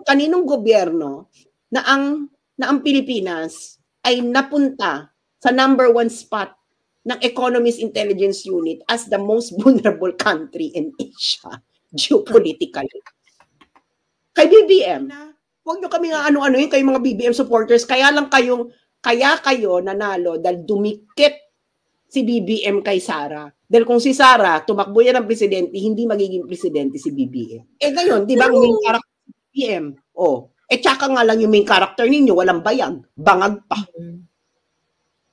kaninong gobyerno na ang Pilipinas ay napunta sa number 1 spot ng Economist Intelligence Unit as the most vulnerable country in Asia geopolitically. Kay BBM, huwag nyo kami nga ano-ano yun, kayo mga BBM supporters, kaya kayo nanalo dahil dumikit si BBM kay Sara. Dahil kung si Sara, tumakbo yan ng presidente, hindi magiging presidente si BBM. Ngayon, di ba, main character si BBM? Tsaka nga lang yung main character ninyo, walang bayag, bangag pa.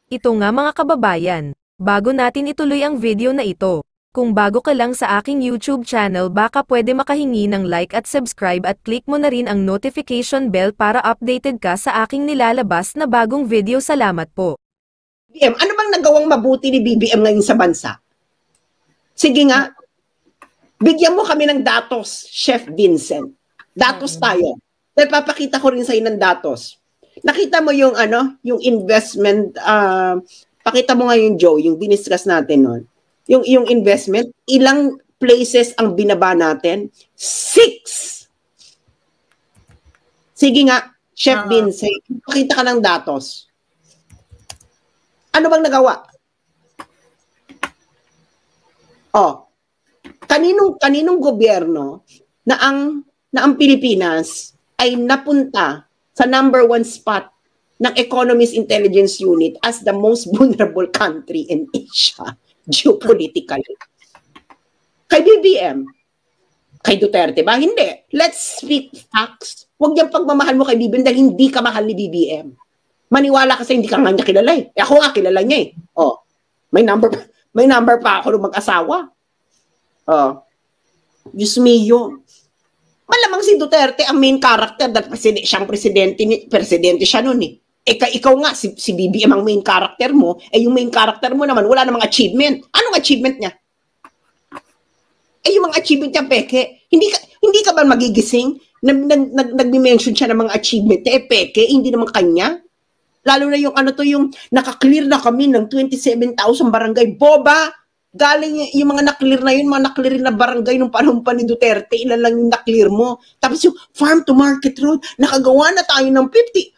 Ito nga mga kababayan, bago natin ituloy ang video na ito, kung bago ka lang sa aking YouTube channel baka pwede makahingi ng like at subscribe at click mo na rin ang notification bell para updated ka sa aking nilalabas na bagong video. Salamat po. BBM, ano bang nagawang mabuti ni BBM ngayon sa bansa? Sige nga, bigyan mo kami ng datos, Chef Vincent. Datos tayo. Dahil papakita ko rin sa'yo ng datos. Nakita mo yung yung investment, pakita mo nga yung Joe, yung diniscuss natin noon. Yung investment, ilang places ang binaba natin? 6! Sige nga, Chef Vincent, pakita ka ng datos. Ano bang nagawa? Kaninong gobyerno na ang Pilipinas ay napunta sa number 1 spot ng Economist Intelligence Unit as the most vulnerable country in Asia geopolitically. Kay BBM, kay Duterte ba? Hindi. Let's speak facts. Huwag niyang pagmamahal mo kay BBM dahil hindi ka mahal ni BBM. Maniwala kasi hindi ka nga niya kilala eh. Ako nga kilala niya eh. May number pa ako nung mag-asawa. Diyos mio. Malamang si Duterte ang main character dahil siyang presidente siya noon eh. Ikaw nga, si BBM ang main character mo, yung main character mo naman, wala namang achievement. Anong achievement niya? Yung mga achievement niya, peke. Hindi ka ba magigising? Nag-mention siya ng mga achievement niya, peke, hindi naman kanya. Lalo na yung yung naka-clear na kami ng 27,000 barangay. Boba! Galing yung mga na-clear na yun, mga na-clear na barangay nung panahon pa ni Duterte, ilan lang yung na-clear mo. Tapos yung farm to market road, nakagawa na tayo ng 50.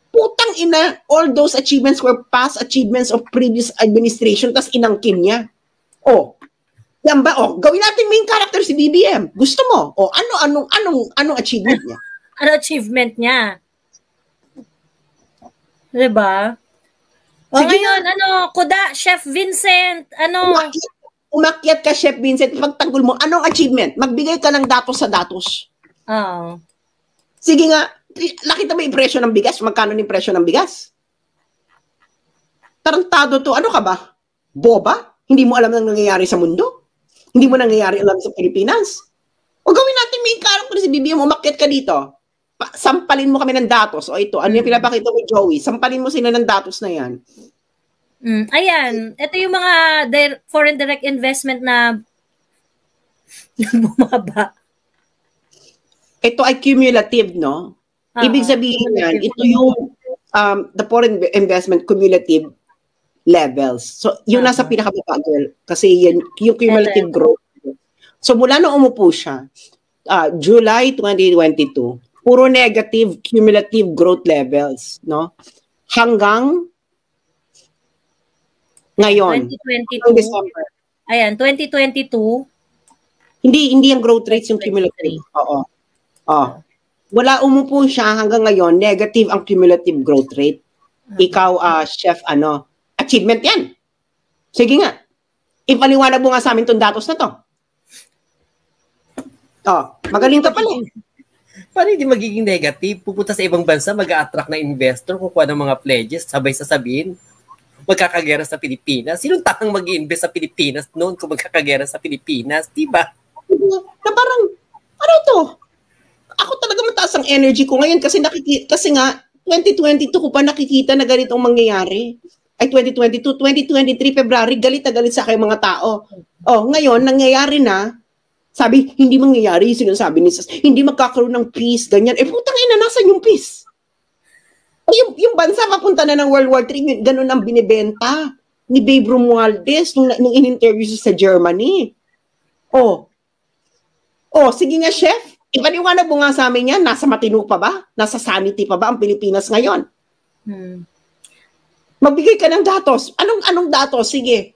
Putang ina, all those achievements were past achievements of previous administration, tas inangkin niya. Yan ba? Gawin natin main character si BBM. Gusto mo? Anong achievement niya? Ano achievement niya? Diba? Ngayon, kuda, Chef Vincent, Umakyat ka, Chef Vincent, pagtanggol mo, anong achievement? Magbigay ka ng datos sa datos. Sige nga, nakita mo yung presyo ng bigas? Magkano yung presyo ng bigas? Tarantado to. Ano ka ba? Boba? Hindi mo alam ang nangyayari sa mundo? Hindi mo nangyayari alam sa Pilipinas? O gawin natin main character si BBM, umakyat ka dito. Sampalin mo kami ng datos. Ito, ano yung pinapakita mo, Joey? Sampalin mo sila ng datos na yan. Ayan. Ito yung mga foreign direct investment na bumaba. Ito ay cumulative, no? Ibig sabihin yan, ito yung the foreign investment cumulative levels. So, yung nasa pinakababa, girl. Kasi yan, yung cumulative growth. So, mula nung umupo siya, July 2022, puro negative cumulative growth levels, no? Hanggang ngayon. 2022. December. Ayan, 2022. Hindi ang growth rates yung cumulative. Wala umupo siya hanggang ngayon, negative ang cumulative growth rate. Ikaw, Chef, achievement yan. Sige nga. Ipaliwanag mo nga sa amin itong datos na to. Magaling ka pala. Paano hindi magiging negative? Pupunta sa ibang bansa, mag-a-attract na investor, kukuha ng mga pledges, sabay sasabihin, magkakagera sa Pilipinas. Sinong takang mag-i-invest sa Pilipinas noon kung magkakagera sa Pilipinas? Diba? Na parang, ano to? Ako talaga mataas ang energy ko ngayon kasi nga 2022 ko pa nakikita na ganitong mangyayari. Ay 2022, 2023 February galit na galit sa akin mga tao. Ngayon nangyayari na. Sabi hindi mangyayari, sinasabi ni Sas, hindi magkakaroon ng peace, ganyan. Putang ina, nasan yung peace? Yung bansa papunta na ng World War III, ganun ang binibenta ni Babe Romualdez nung in-interview sa Germany. Sige nga, Chef. Ipaniwanag mo nga sa amin yan, nasa matino pa ba? Nasa sanity pa ba ang Pilipinas ngayon? Magbigay ka ng datos. Anong datos? Sige.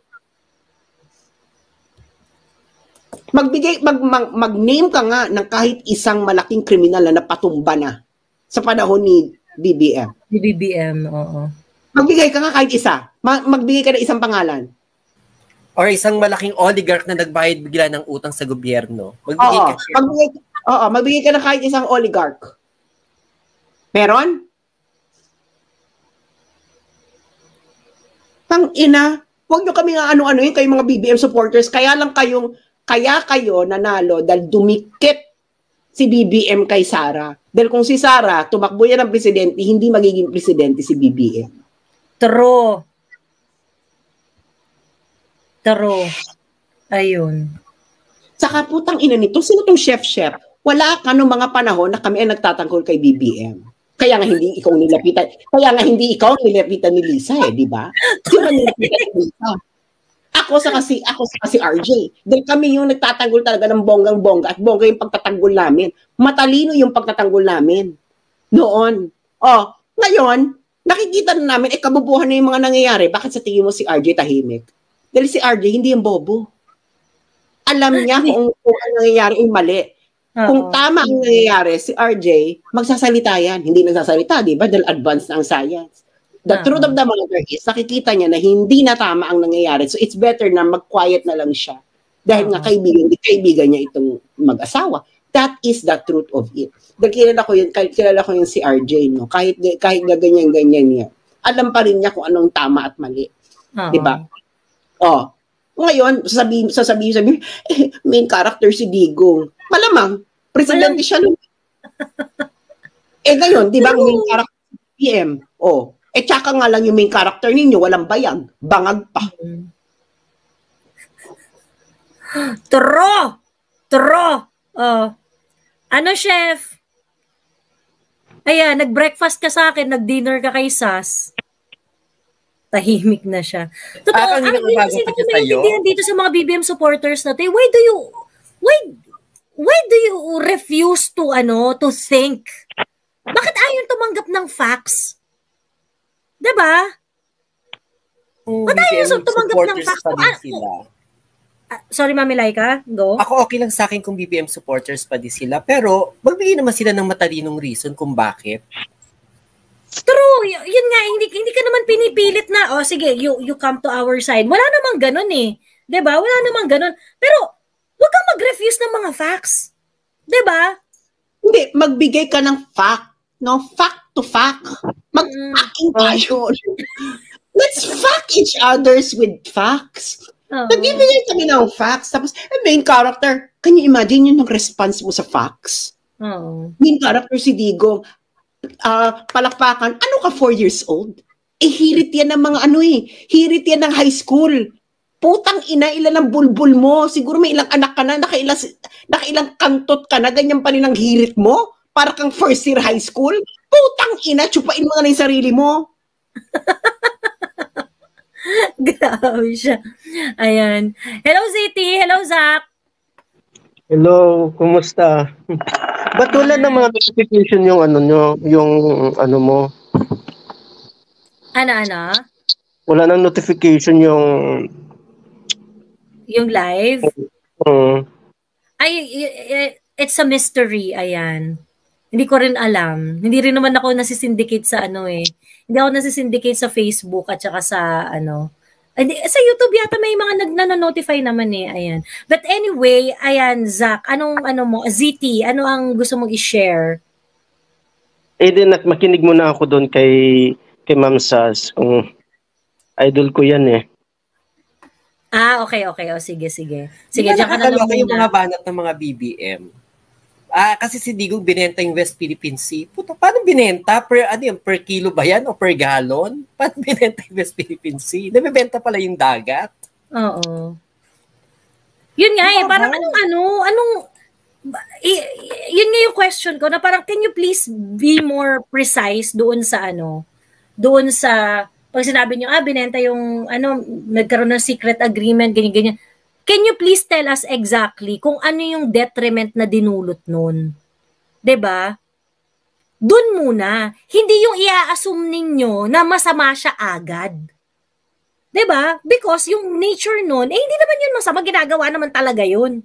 Mag-name ka nga ng kahit isang malaking kriminal na napatumba na sa panahon ni BBM. Ni BBM, oo. Magbigay ka nga kahit isa. Magbigay ka ng isang pangalan. Or isang malaking oligarch na nagbayad bigla ng utang sa gobyerno. Magbigay ka ng kahit isang oligarch. Meron? Tang ina, huwag nyo kami nga ano-ano yun, kayong mga BBM supporters, kaya kayo nanalo dahil dumikit si BBM kay Sara. Dahil kung si Sara, tumakbo yan ng presidente, hindi magiging presidente si BBM. True. Ayun. Saka putang ina nito, sino tong chef-chef? Wala ka nung mga panahon na kami ay nagtatanggol kay BBM. Kaya nga hindi ikaw nilapitan ni Lisa di ba? Sino nilapitan ni Lisa? Ako sa kasi RJ. Dahil kami yung nagtatanggol talaga ng bonggang-bongga at bongga yung pagtatanggol namin. Matalino yung pagtatanggol namin. Noon. Ngayon, nakikita na namin, kabubuhan na yung mga nangyayari. Bakit sa tingin mo si RJ tahimik? Dahil si RJ hindi yung bobo. Alam niya kung ang nangyayari ay mali. Kung tama ang nangyayari, si RJ, magsasalita yan. Hindi nagsasalita, di ba? Dahil advanced na ang science. The truth of the matter is, nakikita niya na hindi na tama ang nangyayari. So it's better na mag-quiet na lang siya. Dahil nga kaibigan niya itong mag-asawa. That is the truth of it. Dahil kilala ko yun si RJ, no? Kahit ganyan-ganyan niya. Alam pa rin niya kung anong tama at mali. Di ba? Ngayon, sasabihin, main character si Digong. Malamang, presidente siya nun. Ngayon, di ba, main character si PM? Tsaka nga lang yung main character ninyo, walang bayag. Bangag pa. True! Ano, chef? Ayan, nag-breakfast ka sa akin, nag-dinner ka kay Sas. Tahimik na siya. Totoo, ano yung kasi naiintindihan dito sa mga BBM supporters natin, why do you refuse to think? Bakit ayaw tumanggap ng facts? Diba? Ba't ayaw tumanggap ng facts? Sorry, Mami Laika, go. Ako okay lang sa akin kung BBM supporters pa din sila, pero magbigay naman sila ng matalinong reason kung bakit. True, yun nga, hindi ka naman pinipilit na, sige, you come to our side. Wala namang ganun eh. 'Di ba? Wala namang ganun. Pero, wag kang mag-refuse ng mga facts. 'Di ba? Hindi, magbigay ka ng fact. No? Fact to fact. Mag-facting tayo. Let's fact each others with facts. Nagbibigay kami ng facts. Tapos, main character, can you imagine yun yung response mo sa facts? Main character si Digong, palakpakan, ano ka 4 years old? Hirit yan ng mga hirit yan ng high school. Putang ina, ilan ang bulbul mo? Siguro may ilang anak ka na, nakailang kantot ka na, ganyan pa rin ang hirit mo? Para kang first year high school? Putang ina, tsupain mo na yung sarili mo. Grabe siya. Ayan. Hello, Ziti. Hello, Zach. Hello, kumusta? Ba't wala na mga notification yung ano mo? Ano? Wala nang notification yung live? It's a mystery, ayan. Hindi ko rin alam. Hindi rin naman ako nasisyndicate sa Hindi ako nasisyndicate sa Facebook at saka sa sa YouTube yata may mga nagna-notify naman ayan. But anyway, ayan, Zach, anong ZT, ano ang gusto mong i-share? Din makinig muna ako doon kay Ma'am Sas, kung idol ko yan Okay. Sige. Sige, diyan ka na lang muna. Yung mga banat ng mga BBM. Kasi si Digong binenta yung West Philippine Sea. Puta, paano binenta? Per kilo ba yan o per gallon? Paano binenta yung West Philippine Sea? Nabibenta pala yung dagat? Oo. Yun nga parang yun nga yung question ko, na parang can you please be more precise doon sa pag sinabi nyo, binenta yung, nagkaroon ng secret agreement, ganyan. Can you please tell us exactly kung ano yung detriment na dinulot nun? 'Diba? Doon muna. Hindi yung i-assume ninyo na masama siya agad. 'Di ba? Because yung nature nun, hindi naman yun masama, ginagawa naman talaga yun.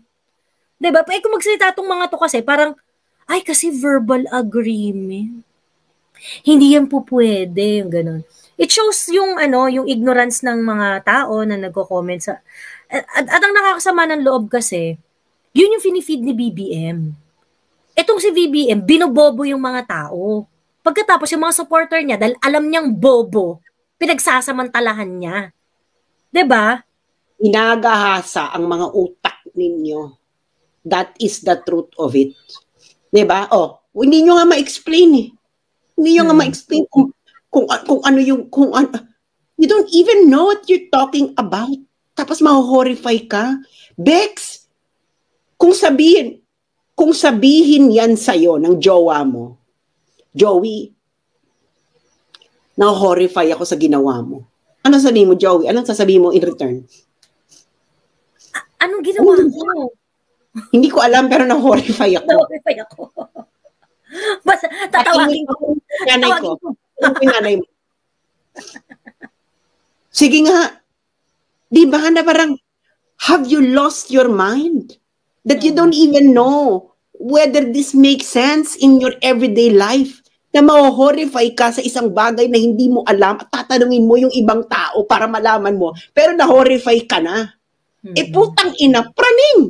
'Di ba? Kung magsalita tong mga to kasi, parang, ay, kasi verbal agreement. Hindi yan po pwede, yung ganun. It shows yung, yung ignorance ng mga tao na nagko-comment sa, at ang nakakasama ng loob kasi, yun yung finifeed ni BBM. Etong si BBM, binobobo yung mga tao. Pagkatapos yung mga supporter niya, dahil alam niyang bobo, pinagsasamantalahan niya. 'Di ba? Inagahasa ang mga utak ninyo. That is the truth of it. 'Di ba? Hindi nyo nga ma-explain eh. Hindi nyo nga ma-explain kung ano yung, you don't even know what you're talking about. Tapos ma-horrify ka. Bex, kung sabihin yan sa'yo ng jowa mo, Joey, na-horrify ako sa ginawa mo. Ano sabihin mo, Joey? Anong sasabihin mo in return? Anong ginawa mo? Hindi ko alam, pero na-horrify ako. Na-horrify ako. Basta, tatawagin ko. Nanay ko. Nanay mo. Sige nga. Di ba na parang, have you lost your mind? That you don't even know whether this makes sense in your everyday life. Na ma-horrify ka sa isang bagay na hindi mo alam at tatanungin mo yung ibang tao para malaman mo. Pero na-horrify ka na. Putang ina, praning!